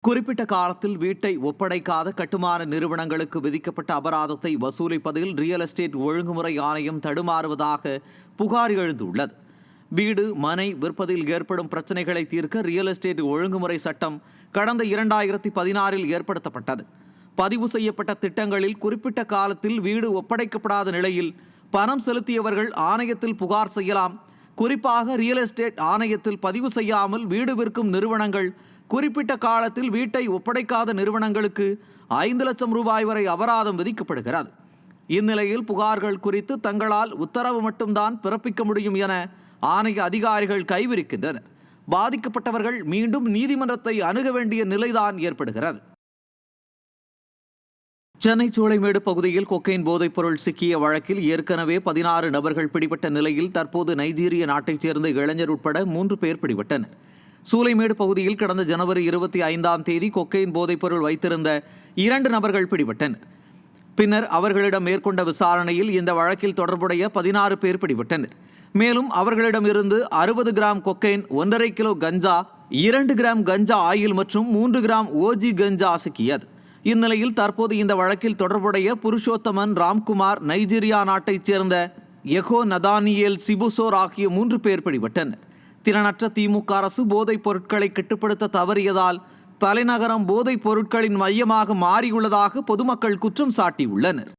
குறிப்பிட்ட காலத்தில் வீட்டை ஒப்படைக்காத கட்டுமான நிறுவனங்களுக்கு விதிக்கப்பட்ட அபராதத்தை வசூலிப்பதில் ரியல் எஸ்டேட் ஒழுங்குமுறை ஆணையம் தடுமாறுவதாக புகார் எழுந்துள்ளது. வீடு மனை விற்பதில் ஏற்படும் பிரச்சனைகளை தீர்க்க ரியல் எஸ்டேட் ஒழுங்குமுறை சட்டம் கடந்த 2016 ஏற்படுத்தப்பட்டது. பதிவு செய்யப்பட்ட திட்டங்களில் குறிப்பிட்ட காலத்தில் வீடு ஒப்படைக்கப்படாத நிலையில் பணம் செலுத்தியவர்கள் ஆணையத்தில் புகார் செய்யலாம். குறிப்பாக ரியல் எஸ்டேட் ஆணையத்தில் பதிவு செய்யாமல் வீடு விற்கும் நிறுவனங்கள் குறிப்பிட்ட காலத்தில் வீட்டை ஒப்படைக்காத நிறுவனங்களுக்கு 5 லட்சம் ரூபாய் வரை அபராதம் விதிக்கப்படுகிறது. இந்நிலையில் புகார்கள் குறித்து தங்களால் உத்தரவு மட்டும்தான் பிறப்பிக்க முடியும் என ஆணைய அதிகாரிகள் கைவிரிக்கின்றனர். பாதிக்கப்பட்டவர்கள் மீண்டும் நீதிமன்றத்தை அணுக வேண்டிய நிலைதான் ஏற்படுகிறது. சென்னை சூளைமேடு பகுதியில் கொக்கைன் போதைப் பொருள் சிக்கிய வழக்கில் ஏற்கனவே 16 நபர்கள் பிடிபட்ட நிலையில் தற்போது நைஜீரிய நாட்டைச் சேர்ந்த இளைஞர் உட்பட 3 பேர் பிடிபட்டனர். சூளைமேடு பகுதியில் கடந்த ஜனவரி 25 கொக்கைன் போதைப் பொருள் வைத்திருந்த 2 நபர்கள் பிடிபட்டனர். பின்னர் அவர்களிடம் மேற்கொண்ட விசாரணையில் இந்த வழக்கில் தொடர்புடைய 16 பேர் பிடிபட்டனர். மேலும் அவர்களிடமிருந்து 60 கிராம் கொக்கைன், 1.5 கிலோ கஞ்சா, 2 கிராம் கஞ்சா ஆயில் மற்றும் 3 கிராம் ஓஜி கஞ்சா சிக்கியது. இந்நிலையில் தற்போது இந்த வழக்கில் தொடர்புடைய புருஷோத்தமன் ராம்குமார், நைஜீரியா நாட்டைச் சேர்ந்த எகோ நதானியேல் சிபுசோர் ஆகிய 3 பேர் பிடிபட்டனர். திறனற்ற திமுக அரசு போதைப் பொருட்களை கட்டுப்படுத்த தவறியதால் தலைநகரம் போதைப் பொருட்களின் மையமாக மாறியுள்ளதாக பொதுமக்கள் குற்றம் சாட்டியுள்ளனர்.